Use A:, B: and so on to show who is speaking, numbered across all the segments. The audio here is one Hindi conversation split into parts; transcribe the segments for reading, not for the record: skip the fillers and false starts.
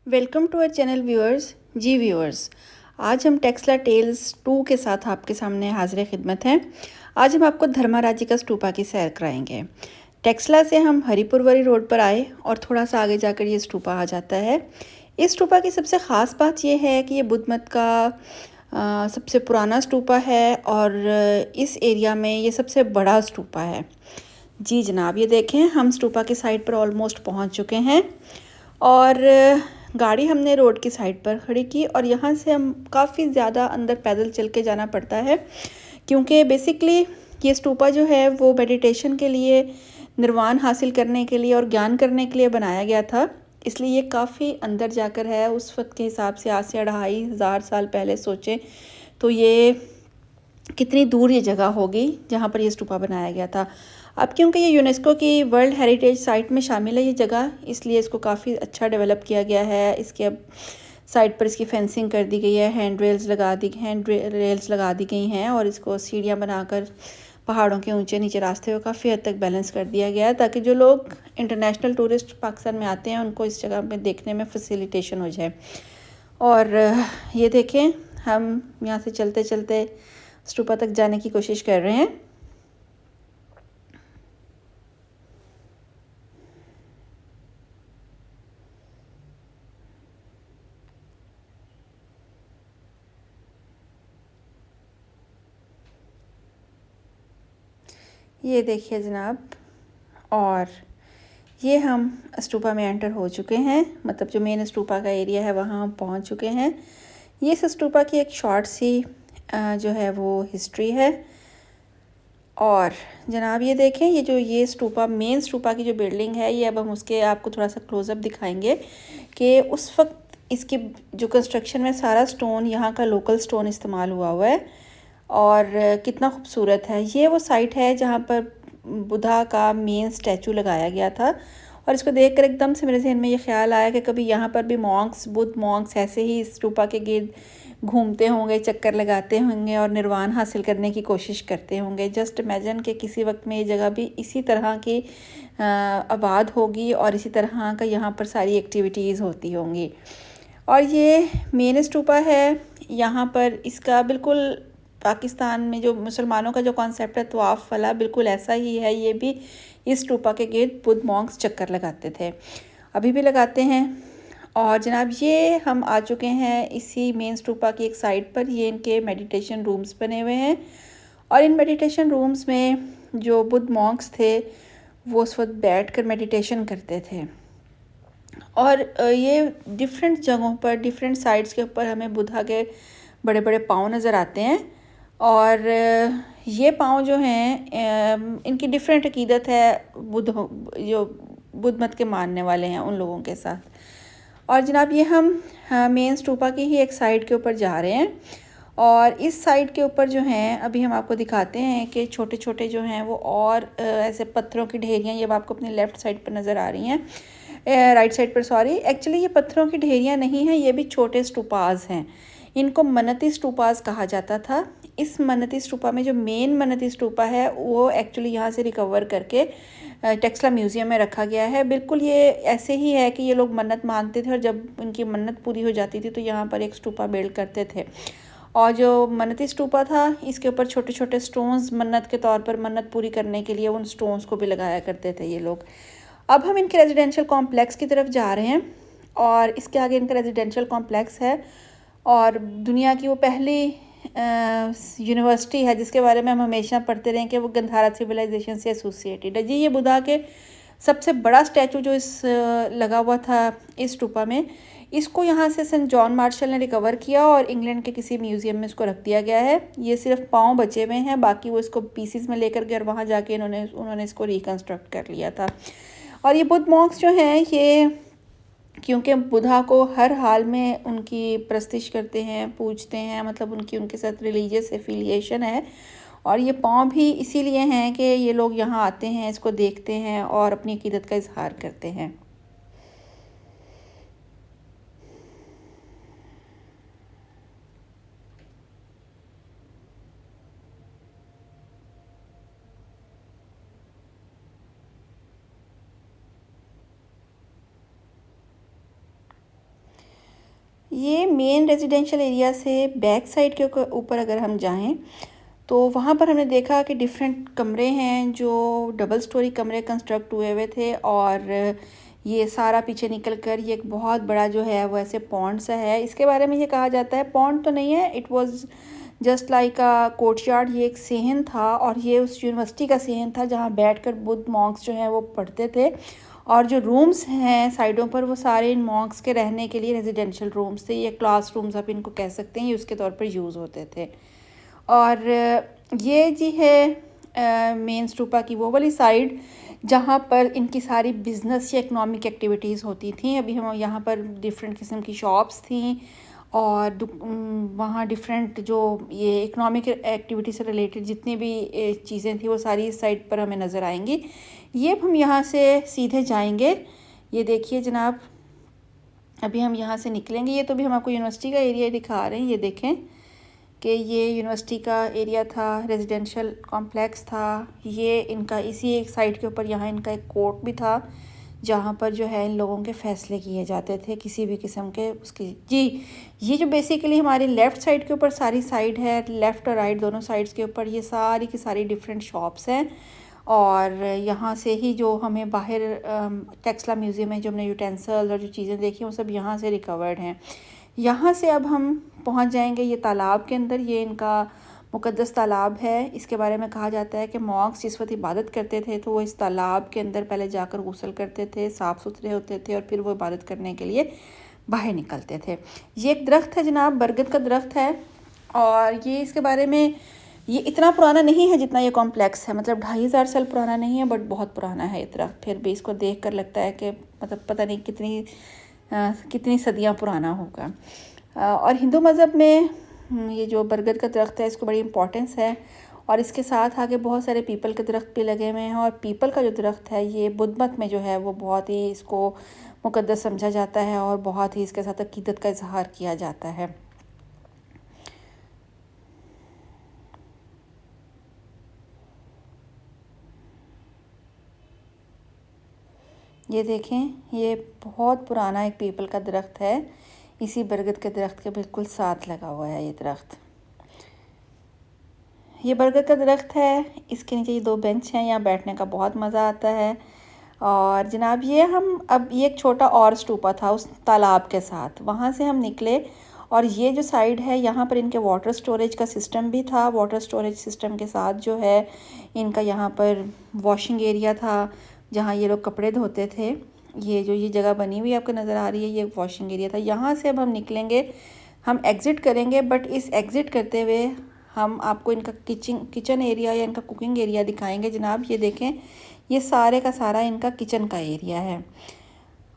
A: Welcome to our channel viewers. जी व्यूअर्स, आज हम टेक्सला टेल्स 2 के साथ आपके सामने हाजिर खिदमत हैं। आज हम आपको धर्माराजी का स्टूपा की सैर कराएंगे। टेक्सला से हम हरिपुरवरी रोड पर आए और थोड़ा सा आगे जाकर ये स्टूपा आ जाता है। इस स्टूपा की सबसे ख़ास बात यह है कि ये बुद्ध मत का सबसे पुराना स्टूपा है और इस एरिया में ये सबसे बड़ा स्टूपा है। जी जनाब, ये देखें, हम स्टूपा की साइड पर ऑलमोस्ट पहुंच चुके हैं और गाड़ी हमने रोड की साइड पर खड़ी की और यहाँ से हम काफ़ी ज़्यादा अंदर पैदल चल के जाना पड़ता है, क्योंकि बेसिकली ये स्टूपा जो है वो मेडिटेशन के लिए, निर्वाण हासिल करने के लिए और ज्ञान करने के लिए बनाया गया था। इसलिए ये काफ़ी अंदर जाकर है। उस वक्त के हिसाब से आज से 2500 साल पहले सोचें तो ये कितनी दूर ये जगह होगी जहाँ पर ये स्टूपा बनाया गया था। अब क्योंकि ये यूनेस्को की वर्ल्ड हेरिटेज साइट में शामिल है ये जगह, इसलिए इसको काफ़ी अच्छा डेवलप किया गया है। इसके अब साइड पर इसकी फेंसिंग कर दी गई है, हैंड रेल्स लगा दी गई हैं और इसको सीढ़ियाँ बनाकर पहाड़ों के ऊंचे नीचे रास्ते को काफ़ी हद तक बैलेंस कर दिया गया है, ताकि जो लोग इंटरनेशनल टूरिस्ट पाकिस्तान में आते हैं उनको इस जगह में देखने में फैसिलिटेशन हो जाए। और ये देखें, हम यहाँ से चलते चलते स्टूपा तक जाने की कोशिश कर रहे हैं। ये देखिए जनाब, और ये हम स्टूपा में एंटर हो चुके हैं। मतलब जो मेन स्टूपा का एरिया है वहाँ हम पहुँच चुके हैं। ये इस स्टूपा की एक शॉर्ट सी जो है वो हिस्ट्री है। और जनाब ये देखें, ये स्टूपा, मेन स्टूपा की जो बिल्डिंग है, ये अब हम उसके आपको थोड़ा सा क्लोज़अप दिखाएंगे कि उस वक्त इसकी जो कंस्ट्रक्शन में सारा स्टोन, यहाँ का लोकल स्टोन इस्तेमाल हुआ है और कितना खूबसूरत है। ये वो साइट है जहाँ पर बुद्धा का मेन स्टैचू लगाया गया था और इसको देखकर एकदम से मेरे जहन में ये ख्याल आया कि कभी यहाँ पर भी बुद्ध मॉन्क्स ऐसे ही स्टूपा के गिर्द घूमते होंगे, चक्कर लगाते होंगे और निर्वाण हासिल करने की कोशिश करते होंगे। जस्ट इमेजिन कि किसी वक्त में ये जगह भी इसी तरह की आबाद होगी और इसी तरह का यहाँ पर सारी एक्टिविटीज़ होती होंगी। और ये मेन स्टूपा है। यहाँ पर इसका बिल्कुल पाकिस्तान में जो मुसलमानों का जो कॉन्सेप्ट है तवाफ़ वाला, बिल्कुल ऐसा ही है। ये भी इस स्टूपा के गिर्द बुद्ध मॉन्क्स चक्कर लगाते थे, अभी भी लगाते हैं। और जनाब ये हम आ चुके हैं इसी मेन स्टूपा की एक साइड पर। ये इनके मेडिटेशन रूम्स बने हुए हैं और इन मेडिटेशन रूम्स में जो बुद्ध मॉन्क्स थे वो उस वक्त बैठ कर मेडिटेशन करते थे। और ये डिफरेंट जगहों पर, डिफरेंट साइड्स के ऊपर हमें बुद्धा के बड़े बड़े पाँव नज़र आते हैं। और ये पाँव जो हैं इनकी डिफरेंट अकीदत है जो बुद्ध मत के मानने वाले हैं उन लोगों के साथ। और जनाब ये हम मेन स्टूपा की ही एक साइड के ऊपर जा रहे हैं और इस साइड के ऊपर जो हैं अभी हम आपको दिखाते हैं कि छोटे छोटे जो हैं वो और ऐसे पत्थरों की ढेरियाँ, ये आपको अपने लेफ़्ट साइड पर नज़र आ रही हैं, राइट साइड पर सॉरी। एक्चुअली ये पत्थरों की ढेरियाँ नहीं हैं, ये भी छोटे स्टूपाज हैं। इनको मन्नती स्टूपाज कहा जाता था। इस मन्नती स्टूपा में जो मेन मन्नती स्टूपा है वो एक्चुअली यहाँ से रिकवर करके टेक्सला म्यूज़ियम में रखा गया है। बिल्कुल ये ऐसे ही है कि ये लोग मन्नत मानते थे और जब उनकी मन्नत पूरी हो जाती थी तो यहाँ पर एक स्टूपा बिल्ड करते थे। और जो मन्नती स्टूपा था इसके ऊपर छोटे छोटे स्टोन्स मन्नत के तौर पर, मन्नत पूरी करने के लिए उन स्टोन्स को भी लगाया करते थे ये लोग। अब हम इनके रेजिडेंशियल कॉम्प्लेक्स की तरफ जा रहे हैं और इसके आगे इनका रेजिडेंशियल कॉम्प्लेक्स है और दुनिया की वो पहली यूनिवर्सिटी है जिसके बारे में हम हमेशा पढ़ते रहे कि वो गंधारा सिविलाइजेशन से एसोसिएटेड है। जी ये बुद्धा के सबसे बड़ा स्टैचू जो इस लगा हुआ था इस स्टूपा में, इसको यहाँ से सेंट जॉन मार्शल ने रिकवर किया और इंग्लैंड के किसी म्यूज़ियम में इसको रख दिया गया है। ये सिर्फ पाँव बचे हुए हैं, बाकी वो इसको पीसीस में लेकर गए और वहाँ जाके उन्होंने इसको रिकन्स्ट्रक्ट कर लिया था। और ये बुद्ध मॉन्क्स जो हैं ये, क्योंकि बुद्धा को हर हाल में उनकी प्रस्तिश करते हैं, पूजते हैं, मतलब उनके साथ रिलीजियस एफिलिएशन है। और ये पाँव भी इसीलिए हैं कि ये लोग यहाँ आते हैं, इसको देखते हैं और अपनी अकीदत का इजहार करते हैं। ये मेन रेजिडेंशियल एरिया से बैक साइड के ऊपर अगर हम जाएं तो वहाँ पर हमने देखा कि डिफरेंट कमरे हैं जो डबल स्टोरी कमरे कंस्ट्रक्ट हुए हुए थे, और ये सारा पीछे निकल कर ये एक बहुत बड़ा जो है वो ऐसे पॉन्ड सा है। इसके बारे में ये कहा जाता है, पॉन्ड तो नहीं है, it was just like a courtyard. ये एक सेहन था, और ये उस यूनिवर्सिटी का सेहन था जहाँ बैठकर बुद्ध मॉन्क्स जो हैं वो पढ़ते थे। और जो रूम्स हैं साइडों पर वो सारे इन मॉन्क्स के रहने के लिए रेजिडेंशियल रूम्स थे, ये क्लास रूम्स आप इनको कह सकते हैं, ये उसके तौर पर यूज़ होते थे। और ये जी है मेन स्टूपा की वो वाली साइड जहाँ पर इनकी सारी बिज़नेस या इकोनॉमिक एक्टिविटीज़ होती थी। अभी हम यहाँ पर डिफरेंट किस्म की शॉप्स थी, और वहाँ डिफरेंट जो ये इकोनॉमिक एक्टिविटी से रिलेटेड जितनी भी चीज़ें थी वो सारी इस साइड पर हमें नज़र आएंगी। ये हम यहाँ से सीधे जाएंगे। ये देखिए जनाब, अभी हम यहाँ से निकलेंगे। ये तो भी हम आपको यूनिवर्सिटी का एरिया दिखा रहे हैं। ये देखें कि ये यूनिवर्सिटी का एरिया था, रेजिडेंशियल कॉम्प्लेक्स था। ये इनका इसी एक साइड के ऊपर यहाँ इनका एक कोर्ट भी था जहाँ पर जो है इन लोगों के फ़ैसले किए जाते थे किसी भी किस्म के उसकी। जी, ये जो बेसिकली हमारी लेफ़्ट साइड के ऊपर सारी साइड है, लेफ़्ट और राइट दोनों साइड्स के ऊपर ये सारी की सारी डिफरेंट शॉप्स हैं। और यहाँ से ही जो हमें बाहर टेक्सला म्यूज़ियम में जो हमने यूटेंसिल्स और जो चीज़ें देखी वो सब यहाँ से रिकवर्ड हैं। यहाँ से अब हम पहुँच जाएंगे ये तालाब के अंदर। ये इनका मुक़द्दस तालाब है। इसके बारे में कहा जाता है कि मॉन्क्स जिस वक्त इबादत करते थे तो वो इस तालाब के अंदर पहले जाकर गुस्ल करते थे, साफ़ सुथरे होते थे, और फिर वो इबादत करने के लिए बाहर निकलते थे। ये एक दरख्त है जनाब, बरगद का दरख्त है, और ये इसके बारे में ये इतना पुराना नहीं है जितना ये कॉम्प्लेक्स है, मतलब 2500 साल पुराना नहीं है, बट बहुत पुराना है ये दरख्त। फिर भी इसको देख कर लगता है कि मतलब पता नहीं कितनी सदियाँ पुराना होगा। और हिंदू मज़हब में ये जो बरगद का दरख्त है इसको बड़ी इम्पोर्टेंस है, और इसके साथ आगे बहुत सारे पीपल के दरख्त भी लगे हुए हैं। और पीपल का जो दरख्त है ये बुद्ध मत में जो है वो बहुत ही इसको मुक़द्दस समझा जाता है, और बहुत ही इसके साथ अक़ीदत का इजहार किया जाता है। ये देखें, ये बहुत पुराना एक पीपल का दरख्त है, इसी बरगद के दरख्त के बिल्कुल साथ लगा हुआ है ये दरख्त। ये बरगद का दरख्त है, इसके नीचे ये 2 बेंच हैं, यहाँ बैठने का बहुत मज़ा आता है। और जनाब ये हम अब ये एक छोटा और स्टूपा था उस तालाब के साथ, वहाँ से हम निकले, और ये जो साइड है यहाँ पर इनके वाटर स्टोरेज का सिस्टम भी था। वाटर स्टोरेज सिस्टम के साथ जो है इनका यहाँ पर वॉशिंग एरिया था जहाँ ये लोग कपड़े धोते थे। ये जगह बनी हुई आपको नज़र आ रही है, ये वॉशिंग एरिया था। यहाँ से अब हम निकलेंगे, हम एग्ज़िट करेंगे, बट इस एग्ज़िट करते हुए हम आपको इनका किचन एरिया या इनका कुकिंग एरिया दिखाएंगे जनाब। ये देखें, ये सारे का सारा इनका किचन का एरिया है,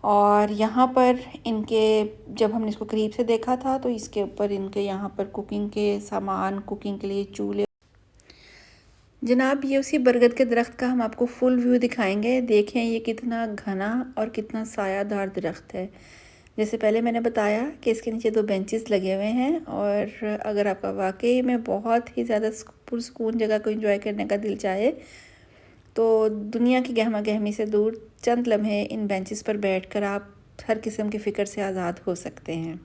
A: और यहाँ पर इनके जब हमने इसको करीब से देखा था तो इसके ऊपर इनके यहाँ पर कुकिंग के सामान, कुकिंग के लिए चूल्हे। जनाब ये उसी बरगद के दरख्त का हम आपको फुल व्यू दिखाएंगे। देखें ये कितना घना और कितना सायादार दरख्त है। जैसे पहले मैंने बताया कि इसके नीचे 2 बेंचेस लगे हुए हैं, और अगर आपका वाकई में बहुत ही ज़्यादा पुरसकून जगह को एंजॉय करने का दिल चाहे तो दुनिया की गहमा गहमी से दूर चंद लम्हे इन बेंचेस पर बैठकर आप हर किस्म की फ़िक्र से आज़ाद हो सकते हैं।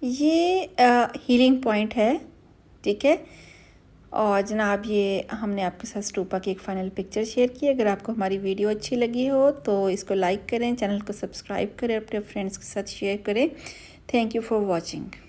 A: ये हीलिंग पॉइंट है, ठीक है। और जनाब ये हमने आपके साथ स्टूपा की एक फ़ाइनल पिक्चर शेयर की। अगर आपको हमारी वीडियो अच्छी लगी हो तो इसको लाइक करें, चैनल को सब्सक्राइब करें, अपने फ्रेंड्स के साथ शेयर करें। Thank you for watching.